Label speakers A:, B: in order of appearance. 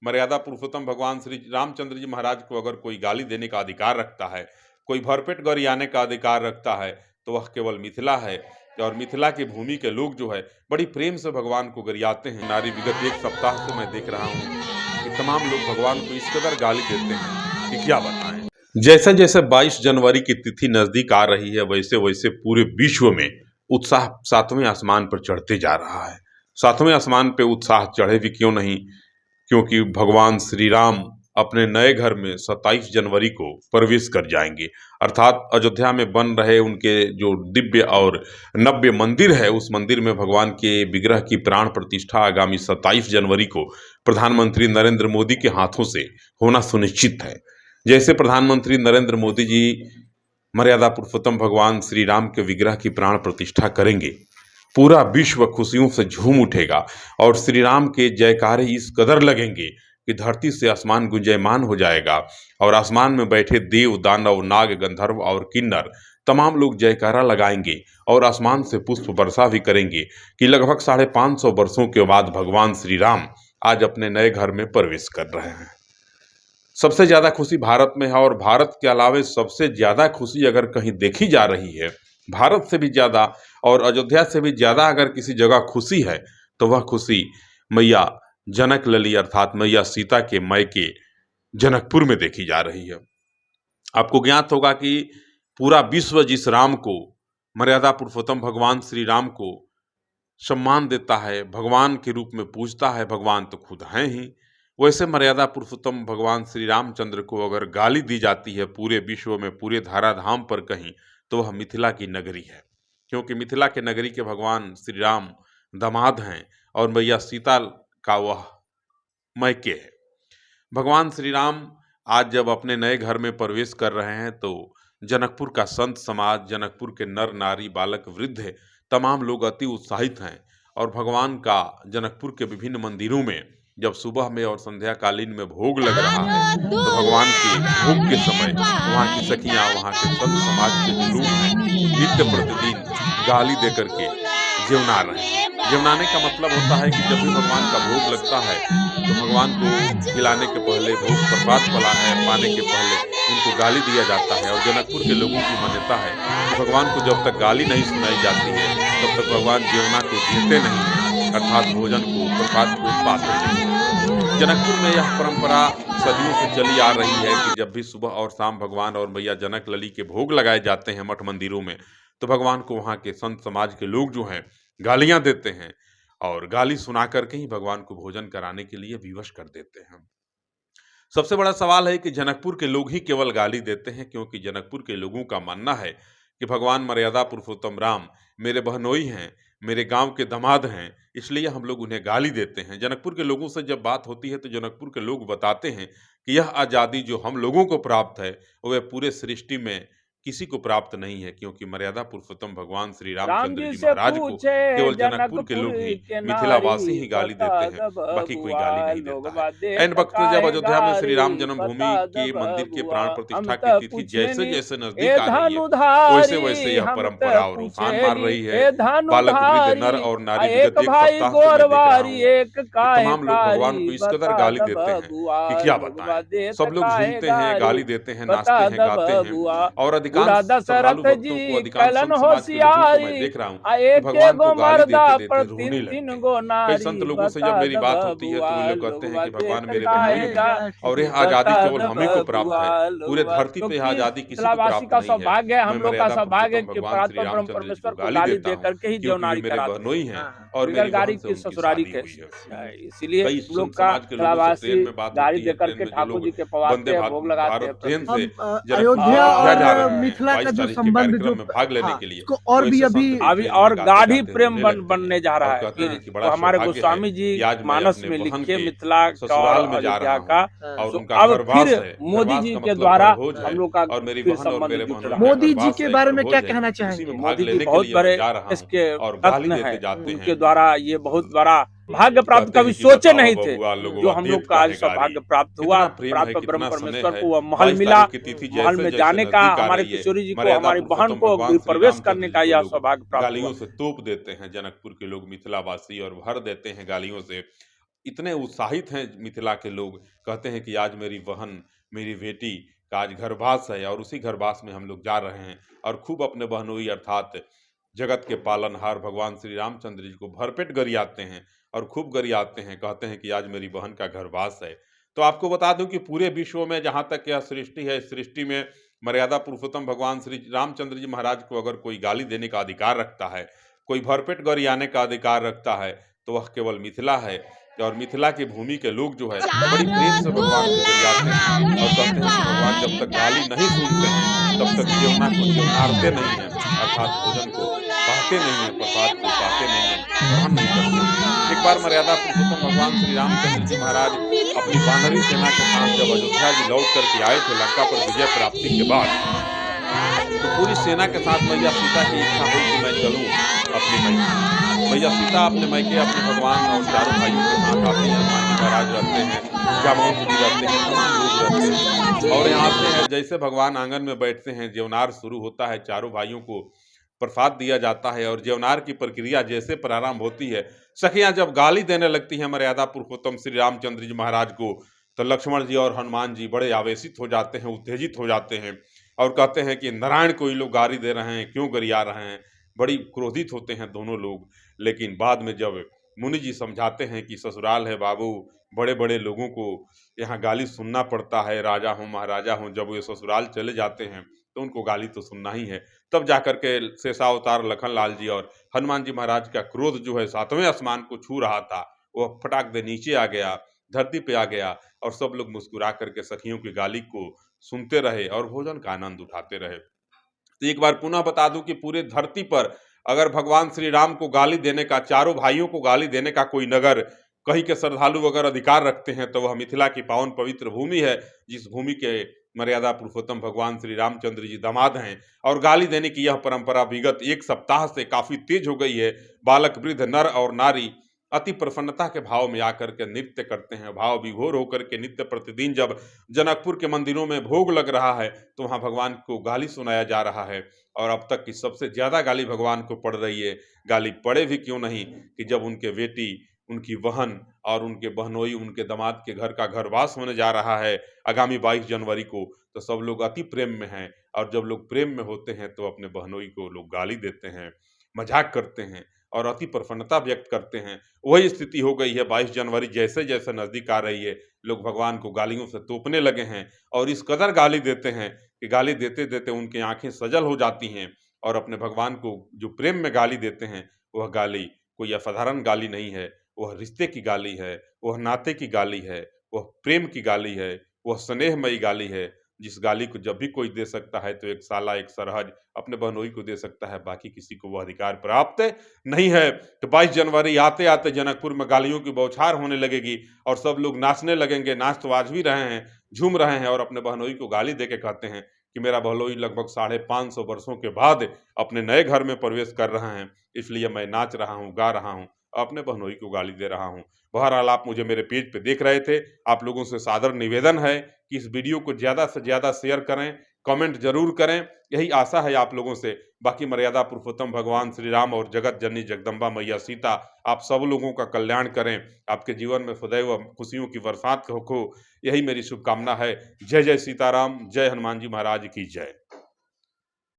A: मर्यादा पुरुषोत्तम भगवान श्री रामचंद्र जी महाराज को अगर कोई गाली देने का अधिकार रखता है, कोई भरपेट गरियाने का अधिकार रखता है, तो वह केवल मिथिला है। और मिथिला की भूमि के लोग जो है बड़ी प्रेम से भगवान को गरियाते हैं। नारी विगत एक सप्ताह से मैं देख रहा हूँ कि तमाम लोग भगवान को इस कदर गाली देते हैं कि क्या बताएं। जैसे जैसे 22 जनवरी की तिथि नजदीक आ रही है, वैसे वैसे पूरे विश्व में उत्साह 7वें आसमान पर चढ़ते जा रहा है। 7वें आसमान पे उत्साह चढ़े भी क्यों नहीं, क्योंकि भगवान श्री राम अपने नए घर में 27 जनवरी को प्रवेश कर जाएंगे। अर्थात अयोध्या में बन रहे उनके जो दिव्य और नव्य मंदिर है, उस मंदिर में भगवान के विग्रह की प्राण प्रतिष्ठा आगामी 27 जनवरी को प्रधानमंत्री नरेंद्र मोदी के हाथों से होना सुनिश्चित है। जैसे प्रधानमंत्री नरेंद्र मोदी जी मर्यादा पुरुषोत्तम भगवान श्री राम के विग्रह की प्राण प्रतिष्ठा करेंगे, पूरा विश्व खुशियों से झूम उठेगा और श्री राम के जयकारे इस कदर लगेंगे कि धरती से आसमान गुंजयमान हो जाएगा और आसमान में बैठे देव, दानव, नाग, गंधर्व और किन्नर तमाम लोग जयकारा लगाएंगे और आसमान से पुष्प वर्षा भी करेंगे कि लगभग 550 वर्षों के बाद भगवान श्री राम आज अपने नए घर में प्रवेश कर रहे हैं। सबसे ज्यादा खुशी भारत में है और भारत के अलावे सबसे ज्यादा खुशी अगर कहीं देखी जा रही है, भारत से भी ज्यादा और अयोध्या से भी ज्यादा अगर किसी जगह खुशी है, तो वह खुशी मैया जनक लली अर्थात मैया सीता के मायके जनकपुर में देखी जा रही है। आपको ज्ञात होगा कि पूरा विश्व जिस राम को, मर्यादा पुरुषोत्तम भगवान श्री राम को सम्मान देता है, भगवान के रूप में पूजता है, भगवान तो खुद हैं ही, वैसे मर्यादा पुरुषोत्तम भगवान श्री रामचंद्र को अगर गाली दी जाती है पूरे विश्व में, पूरे धराधाम पर कहीं, तो वह मिथिला की नगरी है। क्योंकि मिथिला के नगरी के भगवान श्री राम दामाद हैं और मैया सीता का वह मायके है। भगवान श्री राम आज जब अपने नए घर में प्रवेश कर रहे हैं, तो जनकपुर का संत समाज, जनकपुर के नर नारी, बालक, वृद्ध तमाम लोग अति उत्साहित हैं और भगवान का जनकपुर के विभिन्न मंदिरों में जब सुबह में और संध्या कालीन में भोग लग रहा है, तो भगवान के भोग के समय वहाँ की सखियाँ, वहाँ के संत समाज के जो लोग हैं, नित्य प्रतिदिन गाली दे करके जेवना रहे हैं। जेवनाने का मतलब होता है कि जब भी भगवान का भोग लगता है, तो भगवान को खिलाने के पहले, भोग प्रसाद पाने के पहले उनको गाली दिया जाता है। और जनकपुर के लोगों की मान्यता है कि भगवान को जब तक गाली नहीं सुनाई जाती है, तब तक भगवान जेवना को जीते नहीं है, अर्थात भोजन को, प्रसाद को पाते नहीं है। जनकपुर में यह परंपरा सदियों से चली आ रही है कि जब भी सुबह और शाम भगवान और मैया जनक लली के भोग लगाए जाते हैं मठ मंदिरों में, तो भगवान को वहाँ के संत समाज के लोग जो हैं गालियां देते हैं और गाली सुना करके ही भगवान को भोजन कराने के लिए विवश कर देते हैं। सबसे बड़ा सवाल है कि जनकपुर के लोग ही केवल गाली देते हैं, क्योंकि जनकपुर के लोगों का मानना है कि भगवान मर्यादा पुरुषोत्तम राम मेरे बहनोई हैं, मेरे गांव के दामाद हैं, इसलिए हम लोग उन्हें गाली देते हैं। जनकपुर के लोगों से जब बात होती है तो जनकपुर के लोग बताते हैं कि यह आज़ादी जो हम लोगों को प्राप्त है, वह पूरे सृष्टि में किसी को प्राप्त नहीं है, क्योंकि मर्यादा पुरुषोत्तम भगवान श्री रामचंद्र जी महाराज को केवल जनकपुर के लोग ही, मिथिलावासी ही गाली देते हैं, बाकी कोई गाली नहीं देता है। ऐन वक्त जब अयोध्या में श्री राम जन्मभूमि के मंदिर के प्राण प्रतिष्ठा की तिथि जैसे जैसे नजदीक आ रही है, वैसे वैसे यह परंपरा और उफान मार रही है। बालक, वृद्ध, नर और नारी विगत एक सप्ताह से मैं देख रहा हूं कि तमाम लोग भगवान को इस कदर गाली देते हैं कि क्या बताएं। सब लोग झूमते हैं, गाली देते हैं, नाचते हैं, गाते हैं और अधिकांश श्रद्धालु भक्तों को, अधिकांश संत समाज के लोगों को मैं देख रहा हूँ कि भगवान को गाली देते देते रोने लगते हैं। कई संत लोगों से जब मेरी बात होती है तो वे लोग कहते हैं कि भगवान मेरे बहनोई हैं और यह आजादी केवल हमें को प्राप्त है, पूरे धरती पे आजादी किसी को प्राप्त नहीं है। मैं मर्यादा पुरुषोत्तम भगवान श्री रामचंद्र जी को गाली देता हूँ क्योंकि मेरे बहनोई हैं और मेरी बहन से उनकी शादी हुई है।
B: इसीलिए
A: कई संत समाज के लोगों से ट्रेन में बात होती है, ट्रेन में जो लोग वंदे भारत ट्रेन से
C: अयोध्या और मिथिला का
A: 22
C: जो
A: तारीख के
C: संबंध जो
A: कार्यक्रम में भाग लेने के लिए
C: इसको और भी
A: वैसे
C: अभी
A: संत
B: अभी
A: ट्रेन
B: और
A: में
B: गाढ़ी
A: गाते
B: प्रेम
A: रोने लगते
B: बनने
A: हैं
B: जा रहा
A: और
B: है।
A: कहते हैं कि
B: तो
A: बड़ा
B: हमारे
A: सौभाग्य
B: गोस्वामी
A: है
B: जी
A: कि आज मैं
B: मानस
A: अपने
B: में
A: बहन
B: लिखे
A: के
B: मिथिला का
A: ससुराल
B: और
A: में जा
B: अयोध्या
A: रहा
B: का,
A: हूँ और
B: तो
A: उनका
B: अब
A: घरवास
B: फिर
A: है।
B: मोदी
A: घरवास
B: जी
A: का
B: के
A: मतलब
B: द्वारा
A: घरभोज है
B: हम लोग का
A: और मेरी
B: फिर
A: बहन और
B: संबंध
A: मेरे
B: जुड़
A: बहनोई
B: रहा
A: का
B: है।
C: मोदी जी
A: घरवास
C: के
A: है,
C: बारे में
A: घरभोज
C: क्या
A: है,
C: कहना
A: उसी
C: चाहेंगे?
A: में भाग
B: मोदी जी
A: लेने के
B: बहुत
A: लिए
B: बड़े
A: मैं जा रहा
B: इसके
A: हूँ और गाली
B: रत्न
A: देते
B: हैं,
A: जाते
B: उनके
A: हैं।
B: द्वारा ये बहुत बड़ा भाग्य प्राप्त
A: कहते
B: कभी
A: हैं कि
B: सोचे
A: बताओ
B: नहीं थे,
A: बबुआ
B: जो
A: लोगवा
B: हम लोग
A: देत
B: का आज
A: काहे
B: सौभाग्य
A: गारी।
B: प्राप्त हुआ।
A: कितना प्रेम है,
B: प्राप्त ब्रह्म
A: कितना स्नेह
B: परमेश्वर
A: है।
B: को वह महल
A: 22
B: मिला,
A: तारीख की तिथि
B: महल
A: जैसे
B: में
A: जैसे
B: जाने का,
A: नजदीक आ
B: हमारे
A: रही है,
B: किशोरी जी को,
A: मर्यादा
B: हमारी बहन
A: पुरुषोत्तम
B: को
A: भगवान श्री
B: प्रवेश
A: रामचंद्र
B: करने
A: जी
B: का
A: को
B: यह
A: लोग
B: सौभाग्य प्राप्त हुआ।
A: गालियों से तोप देते हैं, जनकपुर के लोग, मिथिलावासी, और भर देते हैं गालियों से। इतने उत्साहित हैं मिथिला के लोग, कहते हैं कि आज मेरी बहन, मेरी बेटी का आज घरवास है और उसी घरवास में हम लोग जा रहे हैं और खूब अपने बहनोई अर्थात जगत के पालनहार भगवान श्री रामचंद्र जी को भरपेट गरियाते हैं और खूब गरियाते हैं, कहते हैं कि आज मेरी बहन का घरवास है। तो आपको बता दूं कि पूरे विश्व में जहां तक यह सृष्टि है, इस सृष्टि में मर्यादा पुरुषोत्तम भगवान श्री रामचंद्र जी महाराज को अगर कोई गाली देने का अधिकार रखता है, कोई भरपेट गरियाने का अधिकार रखता है, तो वह केवल मिथिला है। और मिथिला की भूमि के लोग जो है बड़ी प्रेम से भगवान को गरियाते हैं और कहते हैं कि भगवान जब तक गाली नहीं सुनते हैं तब तक जेवना को जेवनारते नहीं है, अर्थात भोजन को पाते नहीं है, प्रसाद को पाते नहीं है, ग्रहण नहीं करते हैं। एक बार मर्यादा पुरुषोत्तम भगवान श्री रामचंद्र जी महाराज अपनी वानरी सेना के साथ जब अयोध्या जी लौट करके आए थे लंका पर विजय प्राप्ति के बाद, तो पूरी सेना के साथ मैया सीता की इच्छा हुई कि मैं चलूं अपने मैके। मैया सीता अपने मैके अपने भगवान और चारों भाइयों के साथ आते हैं। हनुमान जी महाराज रहते हैं, जामवंत जी रहते हैं, तमाम लोग रहते हैं और यहाँ आते हैं। जैसे भगवान आंगन में बैठते हैं, जेवनार शुरू होता है, चारों भाइयों को प्रसाद दिया जाता है और जेवनार की प्रक्रिया जैसे प्रारंभ होती है, सखियां जब गाली देने लगती हैं मर्यादा पुरुषोत्तम श्री रामचंद्र जी महाराज को, तो लक्ष्मण जी और हनुमान जी बड़े आवेशित हो जाते हैं, उत्तेजित हो जाते हैं और कहते हैं कि नारायण को ही लोग गाली दे रहे हैं, क्यों गरिया रहे हैं। बड़ी क्रोधित होते हैं दोनों लोग। लेकिन बाद में जब मुनि जी समझाते हैं कि ससुराल है बाबू, बड़े बड़े लोगों को यहाँ गाली सुनना पड़ता है, राजा हो महाराजा हो, जब वे ससुराल चले जाते हैं तो उनको गाली तो सुनना ही है। तब जाकर के शेषावतार लखन लाल जी और हनुमान जी महाराज का क्रोध जो है सातवें आसमान को छू रहा था, वह फटाक दे नीचे आ गया, धरती पे आ गया और सब लोग मुस्कुरा करके सखियों की गाली को सुनते रहे और भोजन का आनंद उठाते रहे। तो एक बार पुनः बता दूं कि पूरे धरती पर अगर भगवान श्री राम को गाली देने का, चारों भाइयों को गाली देने का कोई नगर, कहीं के श्रद्धालु अगर अधिकार रखते हैं तो वह मिथिला की पावन पवित्र भूमि है, जिस भूमि के मर्यादा पुरुषोत्तम भगवान श्री रामचंद्र जी दामाद हैं। और गाली देने की यह परंपरा विगत एक सप्ताह से काफी तेज हो गई है। बालक वृद्ध नर और नारी अति प्रसन्नता के भाव में आकर के नृत्य करते हैं, भाव विभोर होकर के नित्य प्रतिदिन जब जनकपुर के मंदिरों में भोग लग रहा है तो वहां भगवान को गाली सुनाया जा रहा है। और अब तक की सबसे ज्यादा गाली भगवान को पड़ रही है। गाली पड़े भी क्यों नहीं कि जब उनके बेटी, उनकी बहन और उनके बहनोई, उनके दामाद के घर का घरवास होने जा रहा है आगामी 22 जनवरी को, तो सब लोग अति प्रेम में हैं। और जब लोग प्रेम में होते हैं तो अपने बहनोई को लोग गाली देते हैं, मजाक करते हैं और अति प्रसन्नता व्यक्त करते हैं। वही स्थिति हो गई है 22 जनवरी जैसे जैसे नजदीक आ रही है, लोग भगवान को गालियों से तोपने लगे हैं और इस कदर गाली देते हैं कि गाली देते देते उनकी आंखें सजल हो जाती हैं। और अपने भगवान को जो प्रेम में गाली देते हैं, वह गाली कोई असाधारण गाली नहीं है, वह रिश्ते की गाली है, वह नाते की गाली है, वह प्रेम की गाली है, वह स्नेहमयी गाली है। जिस गाली को जब भी कोई दे सकता है तो एक साला, एक सरहज अपने बहनोई को दे सकता है, बाकी किसी को वह अधिकार प्राप्त नहीं है। तो 22 जनवरी आते आते जनकपुर में गालियों की बौछार होने लगेगी और सब लोग नाचने लगेंगे। नाच तो आज भी रहे हैं, झूम रहे हैं और अपने बहनोई को गाली दे के कहते हैं कि मेरा बहनोई लगभग 550 वर्षों के बाद अपने नए घर में प्रवेश कर रहे हैं, इसलिए मैं नाच रहा हूँ, गा रहा हूँ, अपने बहनोई को गाली दे रहा हूँ। बहरहाल आप मुझे मेरे पेज पे देख रहे थे, आप लोगों से सादर निवेदन है कि इस वीडियो को ज़्यादा से ज़्यादा शेयर करें, कमेंट जरूर करें, यही आशा है आप लोगों से। बाकी मर्यादा पुरुषोत्तम भगवान श्री राम और जगत जननी जगदम्बा मैया सीता आप सब लोगों का कल्याण करें, आपके जीवन में सदैव खुशियों की बरसात हो, यही मेरी शुभकामना है। जय जय सीताराम, जय हनुमान जी महाराज की जय।